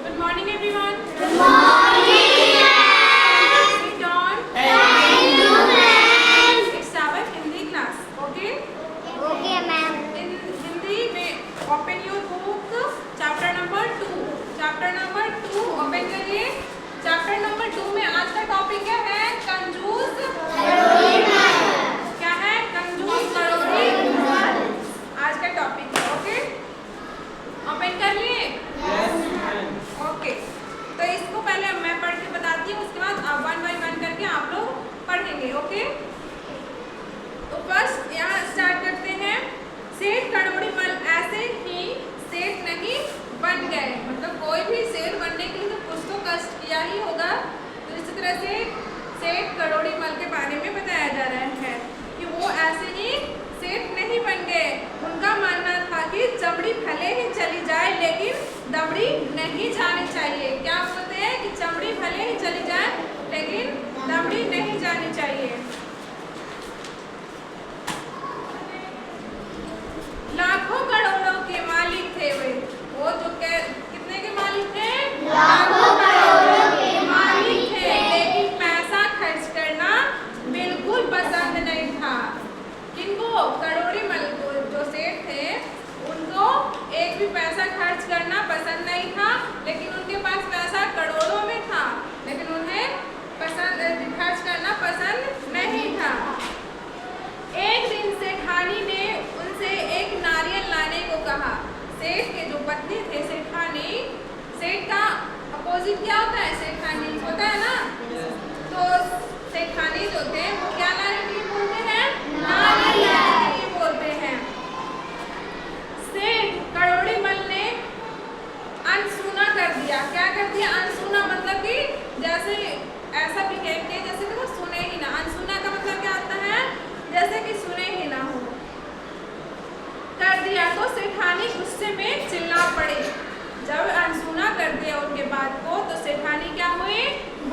Good morning, everyone. Good morning, ma'am. Sit down. Thank you, ma'am. It's our Hindi class. Okay? Okay, ma'am. In Hindi, में open your book. Chapter number 2. Chapter number 2 open करिए. Chapter number 2 में आज का topic क्या है? कंजूस करोड़ी मल. क्या है? कंजूस करोड़ी मल. आज का टॉपिक है. ओके? ओपन कर लिए? ओके, तो इसको पहले मैं पढ़ के बताती हूँ, उसके बाद आप 1 बाय 1 करके आप लोग पढ़ेंगे. ओके, तो फर्स्ट यहाँ स्टार्ट करते हैं. सेठ करोड़ी मल ऐसे ही सेठ नहीं बन गए. मतलब कोई भी सेठ बनने के लिए तो कुछ तो कष्ट किया ही होगा. तो इसी तरह से सेठ करोड़ी मल के बारे में बताया जा रहा है कि वो ऐसे ही सेठ नहीं बन गए. उनका मानना था कि चमड़ी भले ही चली जाए लेकिन दमड़ी नहीं जानी चाहिए. क्या बोलते हैं कि चमड़ी भले ही चली जाए लेकिन दमड़ी नहीं जानी चाहिए. लाखों करोड़ों के मालिक थे वे. वो जो कितने के मालिक थे? लाखों करोड़ों के मालिक थे, लेकिन पैसा खर्च करना बिल्कुल पसंद नहीं था. किनको? करोड़ी मल को जो सेठ थे उनको एक भी पैसा खर्च करना पसंद नहीं था. लेकिन उनके पास पैसा करोड़ों में था, लेकिन उन्हें खर्च करना पसंद नहीं था. एक दिन सेठानी ने उनसे एक नारियल लाने को कहा. सेठ के जो पत्नी थे सेठानी, सेठ का अपोजिट क्या होता है? सेठानी होता है ना. तो सेठानी जो थे वो क्या लाने के लिए बोलते हैं? नारियल लाने के लिए बोलते हैं. सेठ करोड़ी मल ने अनसुना कर दिया. क्या कर दिया? अनसुना मतलब कि जैसे ऐसा भी कहते हैं जैसे कि वो सुने ही ना. अनसुना का मतलब क्या आता है? जैसे कि सुने ही ना हो. कर दिया. तो सेठानी गुस्से में चिल्ला पड़ी. जब अनसुना कर दिया उनके बात को तो सेठानी क्या हुई?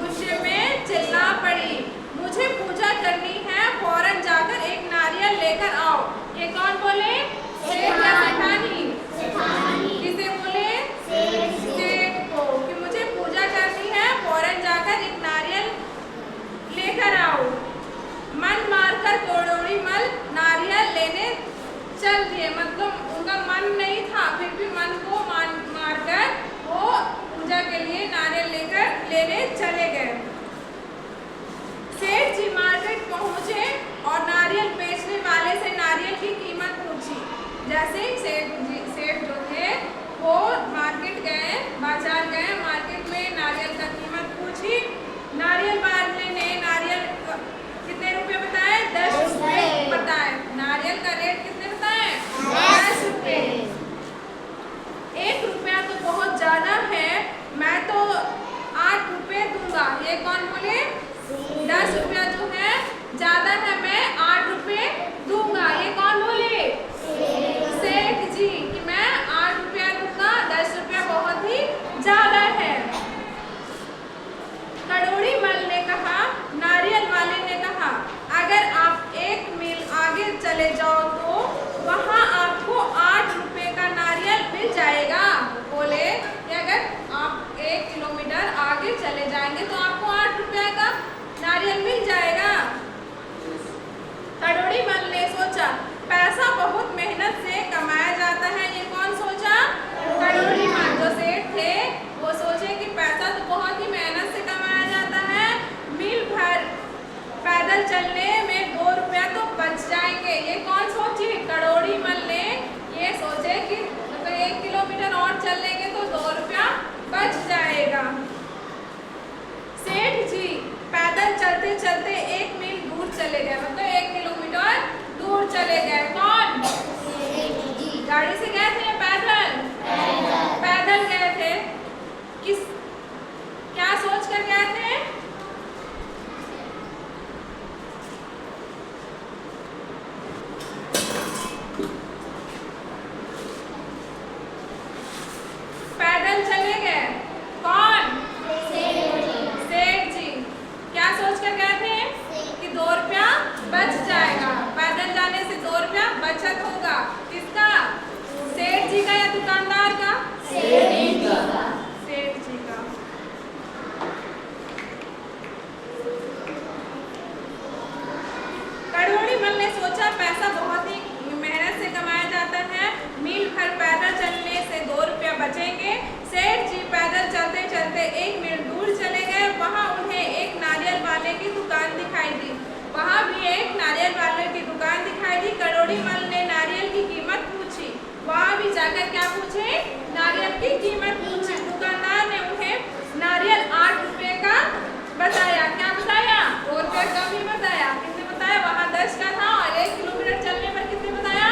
गुस्से में चिल्ला पड़ी. मुझे पूजा करनी है, फौरन जाकर एक नारियल लेकर आओ. ये कौन बोले? सेठ या सेठानी? किसे बोले? सेठ को. कि मुझे पूजा करनी है, फौरन जाकर एक नारियल लेकर आओ. मन मारकर करोड़ी मल नारियल लेने चल दिए. मतलब उनका मन नहीं था, फिर भी मन को मारकर नारियल वाले की दुकान दिखाई दी। करोड़ी मल ने नारियल की कीमत पूछी। वहाँ भी जाकर क्या पूछे? नारियल की कीमत पूछी। दुकानदार ने उन्हें नारियल 8 रुपए का बताया। क्या बताया? 2 रुपए कम ही बताया। कितने बताया? वहाँ 10 का था और 1 किलोमीटर चलने पर कितने बताया?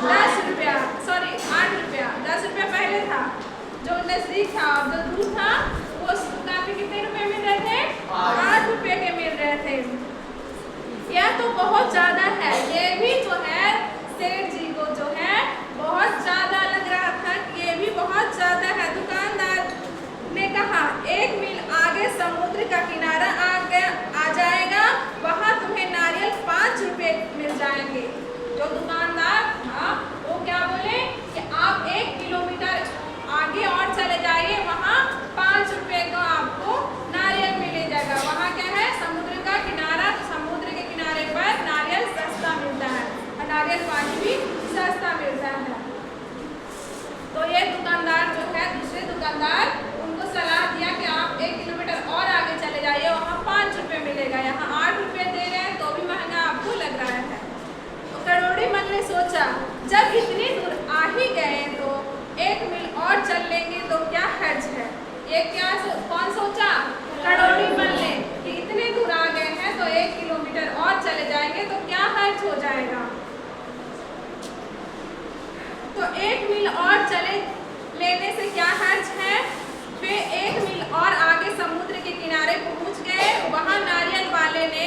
10 रुपया, सॉरी 8 रुपया। 10 रुपया पहले था जो नजदीक था, और जो दूर था वो उस दुकान पे कितने रुपए मिल रहे थे? 8 रुपये के मिल रहे थे। यह तो बहुत ज्यादा है। ये भी जो है सेठ जी को जो है बहुत ज्यादा लग रहा था कि ये भी बहुत ज्यादा है। दुकानदार ने कहा 1 मील आगे समुद्र का किनारा आ जाएगा, वहाँ तुम्हें नारियल 5 रुपए मिल जाएंगे। जो दुकानदार था वो क्या बोले कि आप 1 किलोमीटर आगे और चले जाइए, वहाँ 5 रुपए का आपको नारियल मिल जाएगा। वहाँ क्या है? समुद्र का किनारा। तो समुद्र के किनारे पर नारियल सस्ता मिलता है और नारियल पानी भी सस्ता मिलता है। तो ये दुकानदार जो है, दूसरे दुकानदार उनको सलाह दिया कि आप 1 किलोमीटर और आगे चले जाइए, वहाँ 5 रुपए मिलेगा। यहाँ 8 रुपए दे रहे हैं तो भी महंगा आपको लग रहा है। तो करोड़ी मल ने सोचा जब इतनी दूर आ ही गए तो 1 मील और चल लेंगे तो क्या हर्ज है। ये क्या कौन सोचा? करोड़ी मल ने कि इतने दूर आ गए हैं तो 1 किलोमीटर और चले जाएंगे तो क्या हर्ज हो जाएगा। तो 1 मील और चले लेने से क्या हर्ज है। वे 1 मील और आगे समुद्र के किनारे पहुंच गए। वहां नारियल वाले ने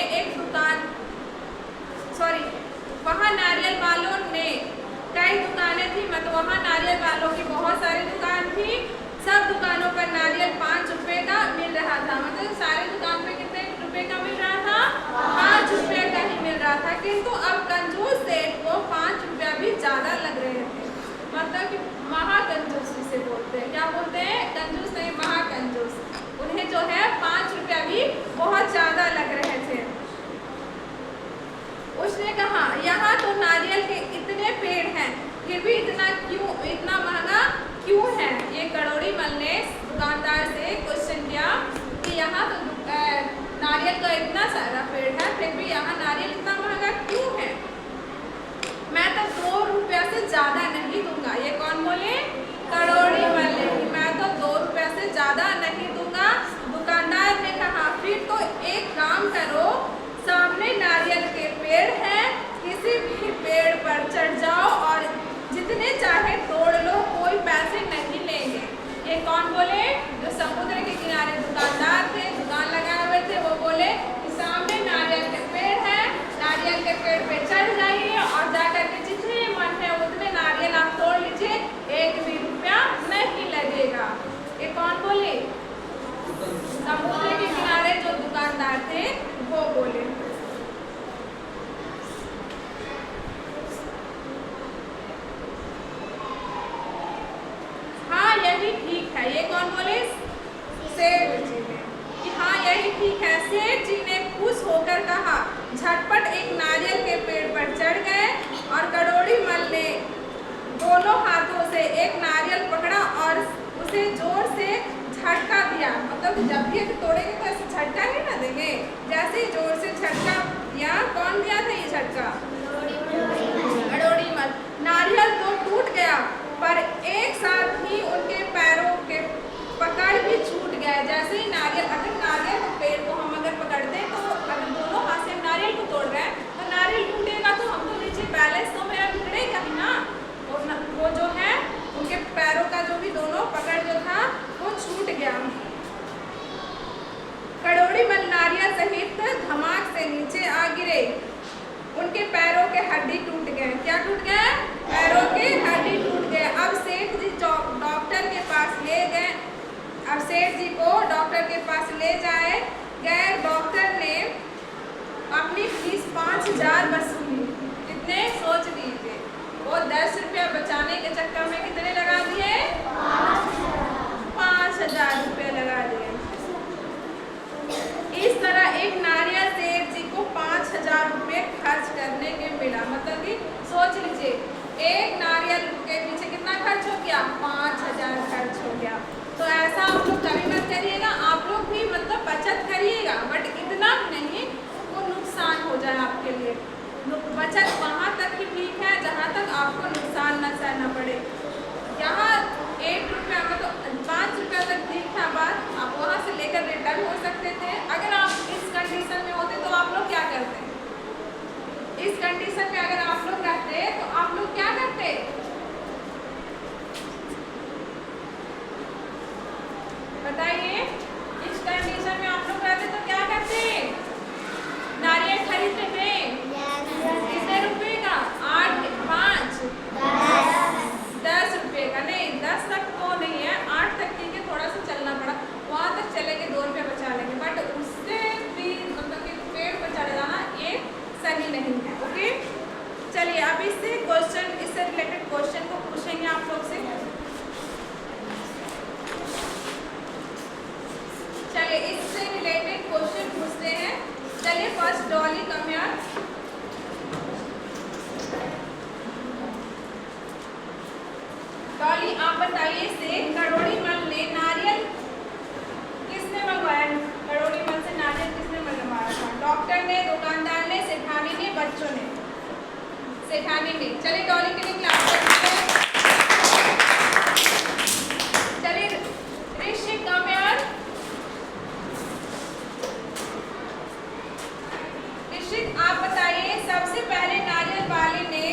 वहां नारियल वालों ने कई दुकानें थी, मतलब वहां नारियल वालों की बहुत सारी दुकान थी। सब दुकानों पर नारियल 5 रुपए का मिल रहा था। मतलब सारी दुकान पे कितने रुपए का मिल रहा था? 5 रुपए का ही मिल रहा था। किंतु अब कंजूस सेठ को 5 रुपया भी ज्यादा लग रहे थे। मतलब कि महाकंजूसी से बोलते हैं। क्या बोलते हैं? कंजूस नहीं, महाकंजूस। उन्हें जो है 5 रुपया भी बहुत ज्यादा लग रहे थे। उसने कहा यहाँ तो नारियल के इतने पेड़ हैं, फिर भी इतना महंगा क्यों है। ये करोड़ी मल ने दुकानदार से क्वेश्चन किया कि यहाँ तो नारियल का इतना सारा पेड़ है, फिर भी यहाँ नारियल इतना महंगा क्यों है। मैं तो 2 रुपया से ज्यादा नहीं दूंगा। ये कौन बोले? करोड़ी मल ने। मैं तो 2 रुपया से ज्यादा नहीं दूंगा। दुकानदार ने कहा फिर तो एक काम करो, सामने नारियल के पेड़ हैं, किसी भी पेड़ पर चढ़ जाओ और जितने चाहे तोड़ लो, कोई पैसे नहीं लेंगे। ये कौन बोले? जो समुद्र के किनारे दुकानदार थे, दुकान लगाए हुए थे, वो बोले कि सामने नारियल के पेड़ हैं, नारियल के पेड़ पे चढ़ जाइए और जाकर के जितने मन है उतने नारियल आप तोड़ लीजिए, 1 भी रुपया नहीं लगेगा। ये कौन बोले? समुद्र के किनारे जो दुकानदार थे वो बोले। हाँ यही ठीक है। ये कौन बोले? सेठ जी ने कि हाँ यही ठीक है। सेठ जी ने खुश होकर कहा। झटपट एक नारियल के पेड़ पर चढ़ गए और करोड़ी मल ने दोनों हाथों से एक नारियल पकड़ा और उसे जोर से झटका दिया। मतलब जब भी तोड़ेंगे तो ऐसे झटका ही ना देंगे, जैसे ही जोर से झटका दिया। कौन दिया था ये झटका? करोड़ी मल। नारियल तो टूट गया पर एक साथ ही उनके पैरों के पकड़ भी छूट गया। जैसे ही नारियल पेड़ को हम अगर पकड़ते हैं तो अगर दोनों हाथ से नारियल को तोड़ रहे हैं तो नारियल टूटेगा तो हम तो नीचे बैलेंस तो मेरा बिगड़ेगा ही ना। वो जो है उनके पैरों का जो भी दोनों पकड़ जो था वो छूट गया। करोड़ी मल नारियल सहित धमाक से नीचे आ गिरे। उनके पैरों के हड्डी टूट गए। क्या टूट गए? पैरों के हड्डी टूट गए। अब सेठ जी डॉक्टर के पास ले गए। अब सेठ जी को डॉक्टर के पास ले गए। डॉक्टर ने अपनी फीस 5000 वसूली। कितने? सोच लीजिए, वो 10 रुपया बचाने के चक्कर में कितने लगा दिए? 5000 रुपये लगा दिए। इस तरह एक नारियल सेठ जी को 5000 रुपये खर्च करने के मिला। मतलब कि सोच लीजिए, एक नारियल के पीछे कितना खर्च हो गया? 5000 खर्च हो गया। तो ऐसा आप लोग कभी मत करिएगा। आप लोग भी मतलब बचत करिएगा, बट इतना नहीं वो नुकसान हो जाए आपके लिए। बचत वहाँ तक ही ठीक है जहाँ तक आपको नुकसान न सहना पड़े। यहाँ 1 रुपया मतलब 5 रुपया तक ठीक था बात, आप वहाँ से लेकर रिटर्न हो सकते थे। अगर आप इस कंडीशन में होते तो आप लोग क्या करते? इस कंडीशन में अगर आप लोग रहते तो आप लोग क्या करते? बताइए, इस कंडीशन में आप लोग रहते तो क्या करते? नारियल खरीदते थे कितने रुपए का? 8 5 10 रुपए का। नहीं, 10 तक तो नहीं है, 8 तक ठीक है, थोड़ा सा चलना पड़ा, वहाँ तक चलेंगे 2 रुपये बचा लेंगे, बट उससे भी मतलब कि पेड़ पर चढ़ जाना ये सही नहीं है। ओके, चलिए अब इससे क्वेश्चन, इससे रिलेटेड क्वेश्चन को पूछेंगे आप लोग से। चलिए इससे रिलेटेड क्वेश्चन पूछते हैं। चलिए first, Dolly come here. Dolly आप बताइए से करोड़ी मल ने नारियल किसने मंगवाया? करोड़ी मल से नारियल किसने मंगवाया था? डॉक्टर ने, दुकानदार ने, सेठानी ने, बच्चों ने? सेठानी ने। चलिए डॉली के लिए क्लास करते हैं। चलिए ऋषि कम हियर। ऋषि आप बताइए सबसे पहले नारियल वाले ने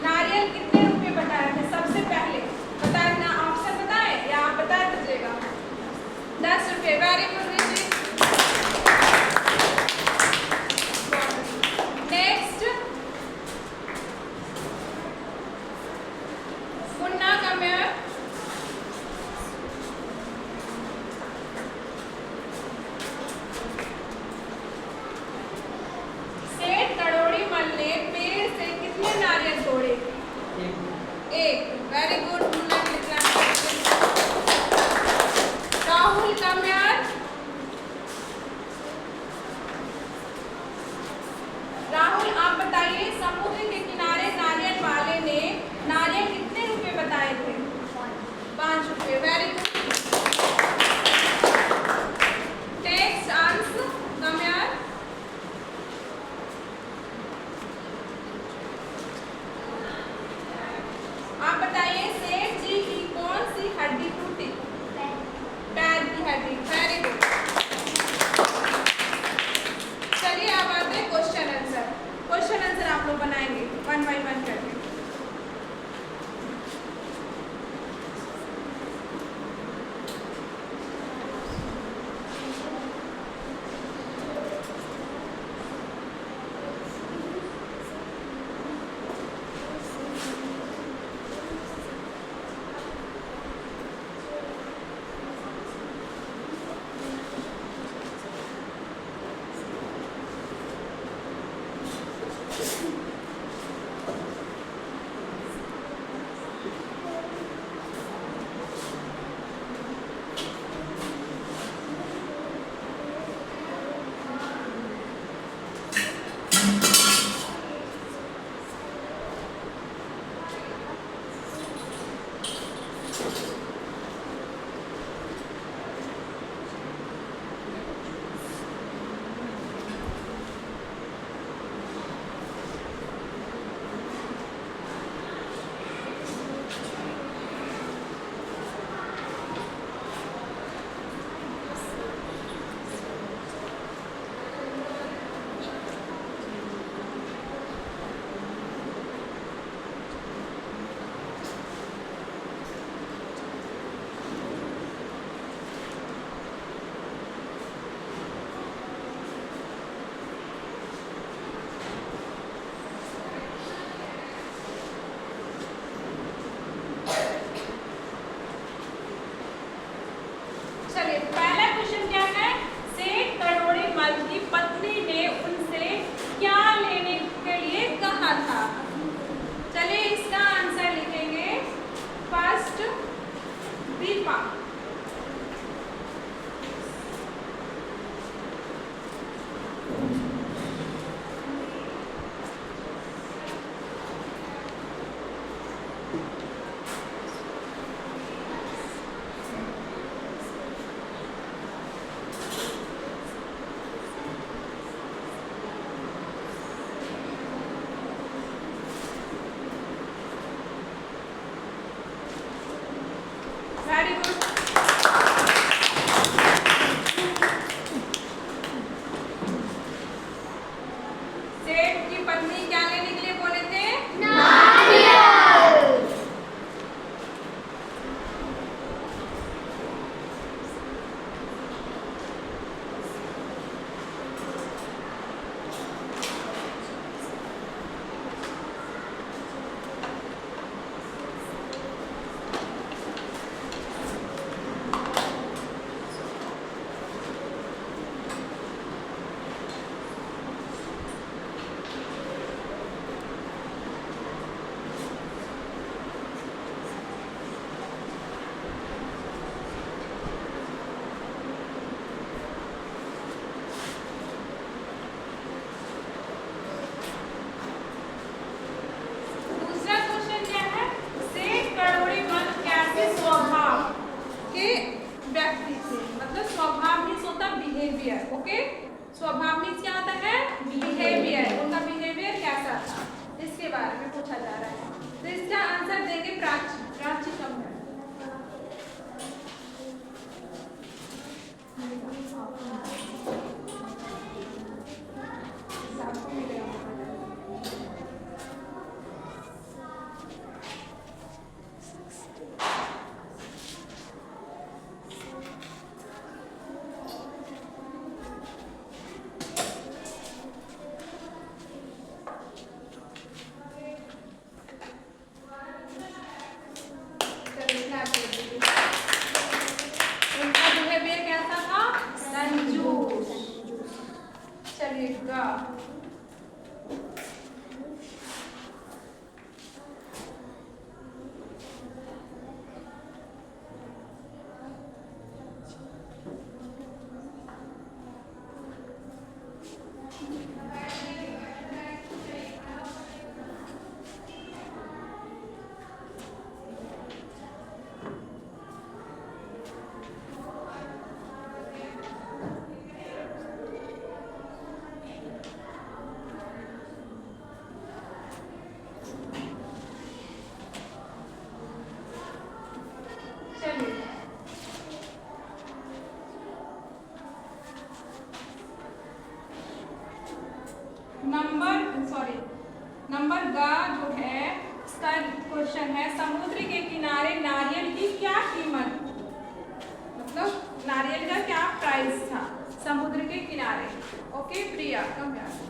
नारियल कितने रुपए बताए थे? सबसे पहले बताए ना, ऑप्शन बताए या आप बता दीजिएगा? 10 रुपये। Very good Rishi. Next, Munna come here. सेठ करोड़ी मल ने पेड़ से कितने नारियल तोड़े? 1। Very good Munna. Rahul come here. Rahul आप बताइए समुद्र के किनारे नारियल वाले ने नारियल कितने रुपए बताए थे? 5 रुपए। Very good. नेक्स्ट, अंश कम हियर। आप बताइए सेठ जी की कौन सी हड्डी टूटी? पैर की हड्डी। Very good. चलिए अब आते हैं क्वेश्चन आंसर। क्वेश्चन आंसर आप लोग बनाएंगे 1 बाय 1 करके। बिहेवियर। ओके, स्वभाव मीन्स क्या आता है? बिहेवियर। उनका बिहेवियर कैसा था इसके बारे में पूछा जा रहा है। तो इसका आंसर देंगे प्राची। प्राची कम है। उनका बिहेवियर कैसा था? कंजूस। चलिएगा, नंबर ग जो है इसका क्वेश्चन है, समुद्र के किनारे नारियल की क्या कीमत, मतलब नारियल का क्या प्राइस था समुद्र के किनारे। ओके प्रिया कम यार।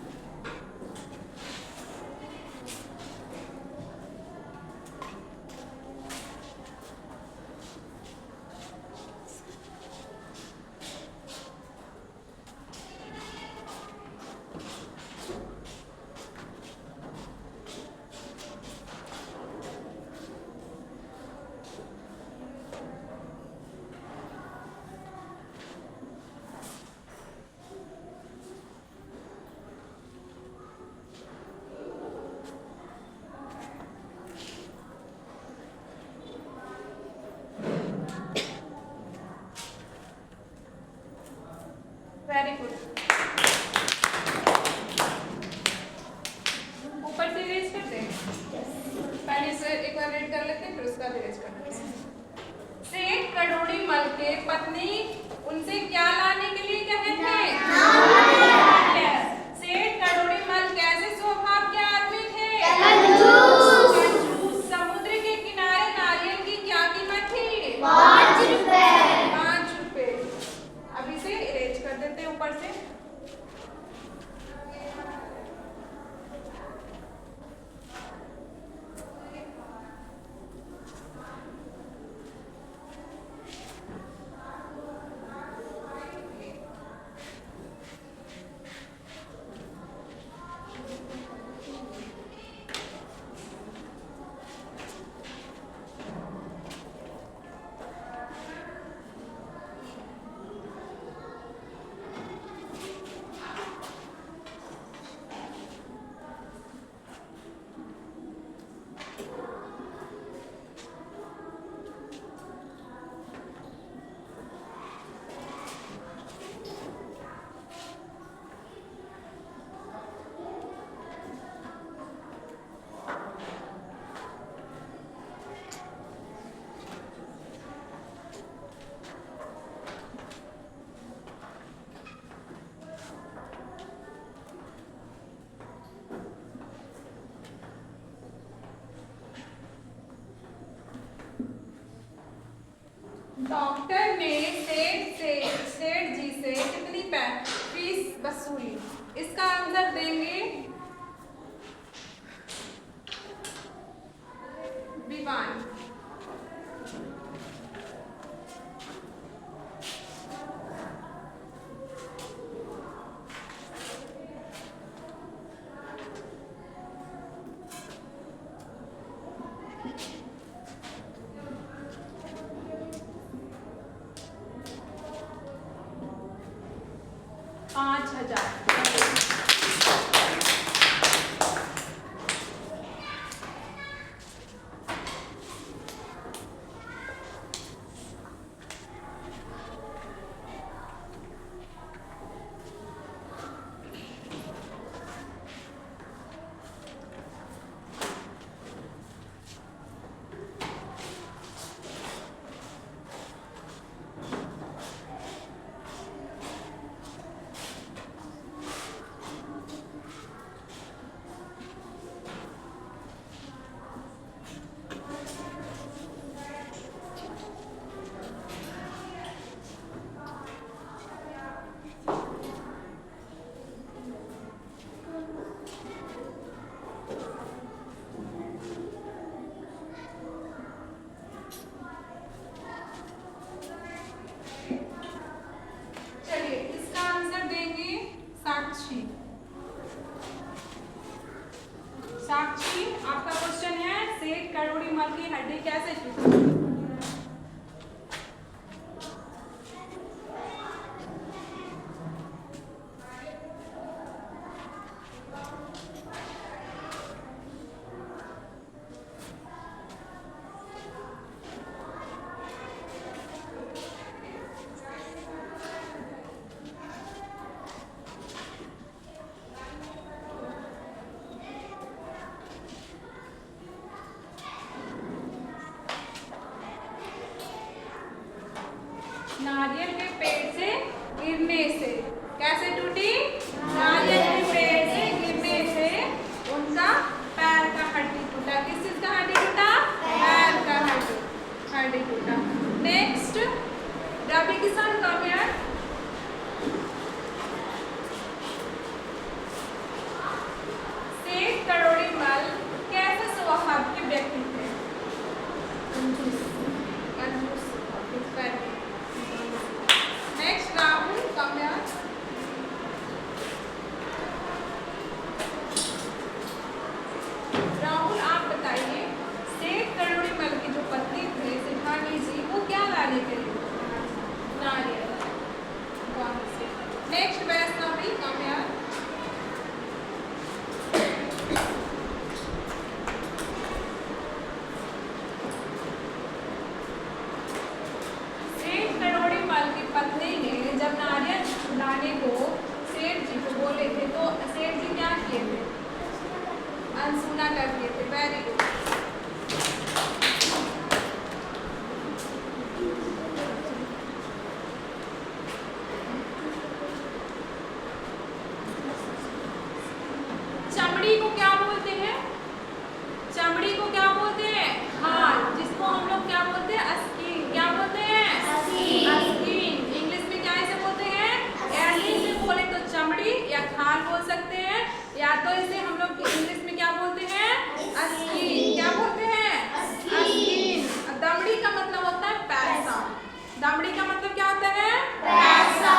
Very good. ऊपर से इरेज करते हैं। पहले इसे एक बार रीड कर लेते हैं, फिर उसका इरेज कर लेते हैं। सेठ करोड़ी मल के पत्नी उनसे क्या लाने के लिए कहे थे? सेठ करोड़ी मल कैसे स्वभाव के आदमी थे? कंजूस। समुद्र के किनारे नारियल की क्या कीमत थी? 5 रुपए। 5 रुपए। अब इसे इरेज कर देते हैं ऊपर से। डॉक्टर ने सेठ जी से कितनी फीस वसूली? इसका आंसर देंगे विवान। नारियल के पेड़ से गिरने से। कैसे टूटी? नारियल के पेड़ से गिरने से उनका पैर का हड्डी टूटा। किस चीज का हड्डी टूटा? पैर का हड्डी टूटा। नेक्स्ट, रवि किसान कम यार। सेठ करोड़ी मल कैसे स्वभाव के व्यक्ति थे? कंजूस। नेक्स्ट, राहुल कम यार। राहुल आप बताइए, सेठ करोड़ी मल की जो पत्नी थे सेठानी जी, वो क्या लाने के लिए? नारियल। नेक्स्ट, वैष्णवी कम यार। सेठ करोड़ी मल की पत्नी ने जब नारियल लाने को सेठ जी को बोले थे तो सेठ जी क्या किए थे? अनसुना कर दिए थे। Very good. चमड़ी को क्या बोलते हैं? चमड़ी को क्या बोलते हैं? खाल। जिसको हम लोग क्या बोलते हैं? स्किन। क्या बोलते हैं? स्किन। इंग्लिश में क्या इसे बोलते हैं? ऐसे से बोले तो चमड़ी या खाल बोल सकते हैं, या तो इसे हम लोग इंग्लिश में क्या बोलते हैं? स्किन। क्या बोलते हैं? स्किन। दमड़ी का मतलब होता है पैसा। दमड़ी का मतलब क्या होता है? पैसा,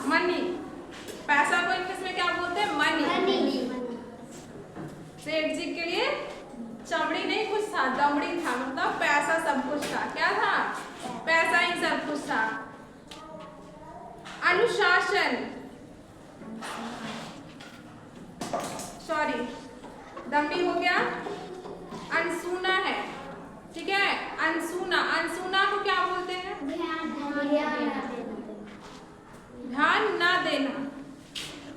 मनी। पैसा को इंग्लिश में क्या बोलते हैं? मनी। सेठ जी के लिए चमड़ी नहीं कुछ था, दमड़ी था, मतलब पैसा सब कुछ था। क्या था? पैसा ही सब कुछ था। अनुशासन, सॉरी, दमड़ी हो गया। अनसुना है, ठीक है। अनसुना, अनसुना को क्या बोलते हैं? ध्यान ना देना,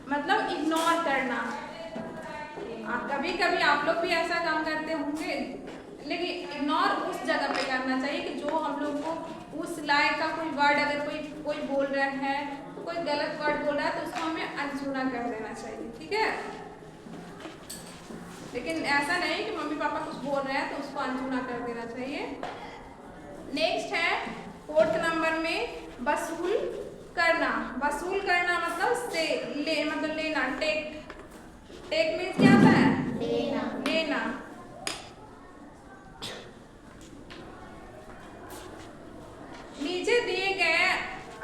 मतलब इग्नोर करना। कभी कभी आप लोग भी ऐसा काम करते होंगे, लेकिन इग्नोर उस जगह पे करना चाहिए कि जो हम लोग को उस लायक का कोई वर्ड, अगर कोई बोल रहा है, कोई गलत वर्ड बोल रहा है तो उसको हमें अनसुना कर देना चाहिए, ठीक है। लेकिन ऐसा नहीं कि मम्मी पापा कुछ बोल रहे हैं तो उसको अनसुना कर देना चाहिए। नेक्स्ट है 4th नंबर में वसूल करना। वसूल करना मतलब से मतलब लेना। टेक। टेक मीन्स क्या होता है? लेना। नीचे दिए गए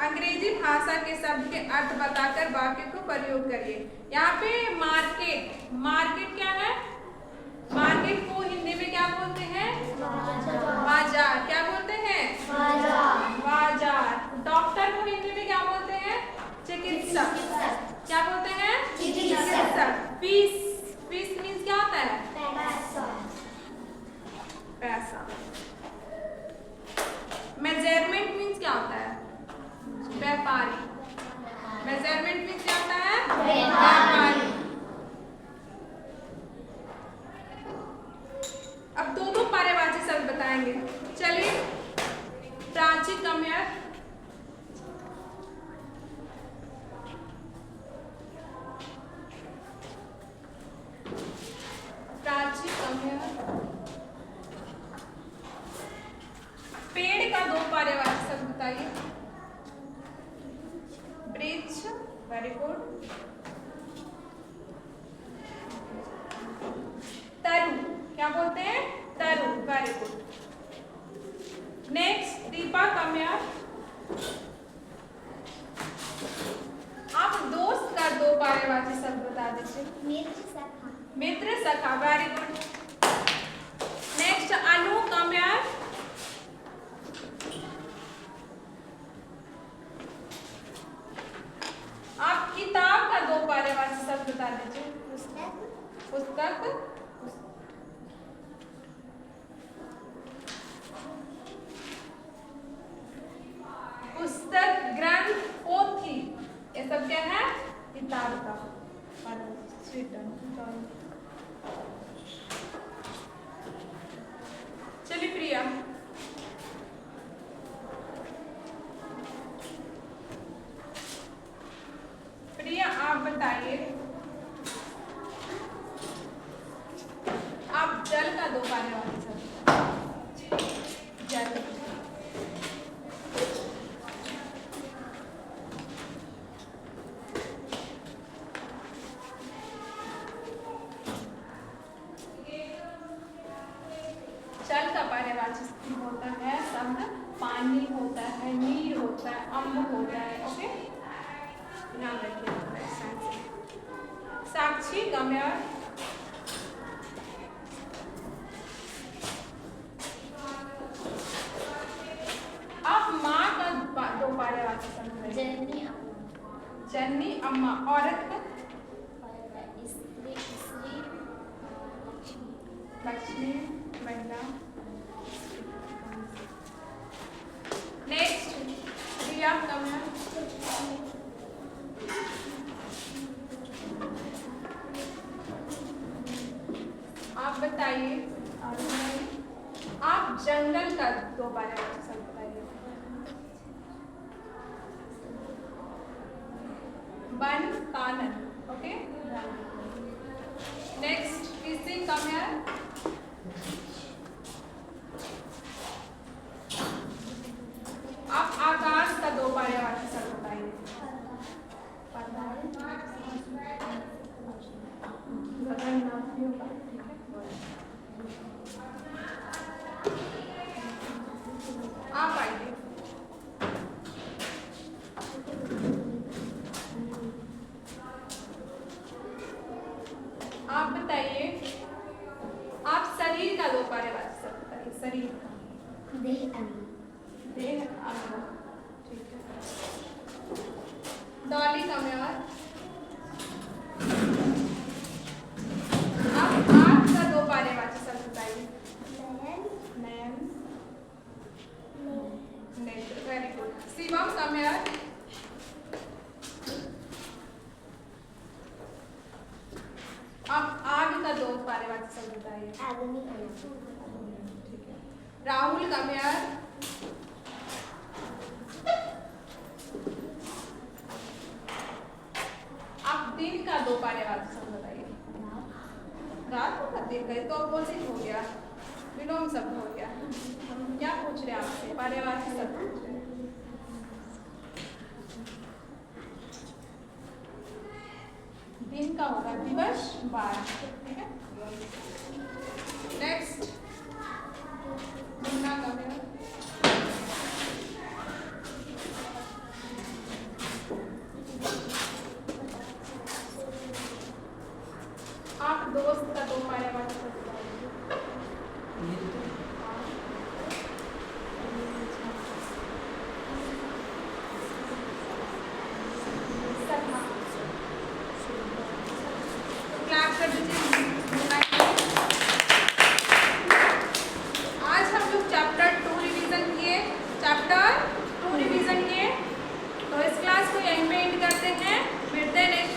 अंग्रेजी भाषा के शब्द के अर्थ बताकर वाक्य को प्रयोग करिए। यहाँ पे मार्केट, मार्केट क्या है? मार्केट को हिंदी में क्या बोलते हैं? बाजार। क्या बोलते हैं? बाजार। डॉक्टर को हिंदी में क्या बोलते हैं? चिकित्सक। क्या बोलते हैं? चिकित्सक। फीस, फीस मीन्स क्या होता है? पैसा। मेजरमेंट मीन्स क्या होता है? व्यापारी। मेजरमेंट मीन्स क्या होता है? व्यापारी। अब दो पर्यायवाची शब्द बताएंगे। चलिए, प्राची कम यार। प्राची कम यार। पेड़ का 2 पर्यायवाची शब्द बताइए। वृक्ष, वेरी गुड। तरु, क्या बोलते हैं? तरु, वेरी गुड। नेक्स्ट, दीपा कम यार। आप दोस्त का 2 पर्यायवाची शब्द बता दीजिए। मित्र, सखा, वेरी गुड। नेक्स्ट, अनु कम यार। आप किताब का 2 पर्यायवाची शब्द बता दीजिए। पुस्तक, पुस्तक, ग्रंथ, पोथी, ये सब क्या है? किताब का। चलिए प्रिया, come here. अब माँ का दो पर्यायवाची शब्द है। जननी जननी अम्मा। औरत का स्त्री लक्ष्मी महिला। नेक्स्ट प्रिया कम है। आप बताइए, आप जंगल का दो पर्यायवाची शब्द बताइए। वन कानन। ओके, नेक्स्ट किसी कम है। आप आकाश का दो पर्यायवाची शब्द बताइए। गगन नाम भी होगा, ठीक है। आप आइए। आप बताइए, आप शरीर का दो पर्यायवाची शब्द बताइए। शरीर का देह अंग देह अंग, ठीक है। डॉली कम है। और आप आँख का दो पर्यायवाची शब्द बताइए। नयन नेत्र, वेरी गुड। शिवम कम है। और आप आग का दो पर्यायवाची शब्द बताइए। अग्नि ठीक है। राहुल कम है। और आप दिन का दो पर्यायवाची शब्द बताइए। रात को दिन गए तो अपोजिट हो गया, विलोम शब्द हो गया। क्या पूछ रहे हैं आपसे? पर्यायवाची शब्द पूछ रहे हैं। दिन का होगा दिवस बार, ठीक है। नेक्स्ट मुन्ना कम है। आप दोस्त का दो पर्यायवाची शब्द बताइए। सखा। तो क्लैप कर दीजिए मुन्ना के लिए। आज हम लोग चैप्टर 2 रिवीजन किए। चैप्टर 2 रिवीजन किए। तो इस क्लास को यहीं पे एंड करते हैं। मिलते हैं नेक्स्ट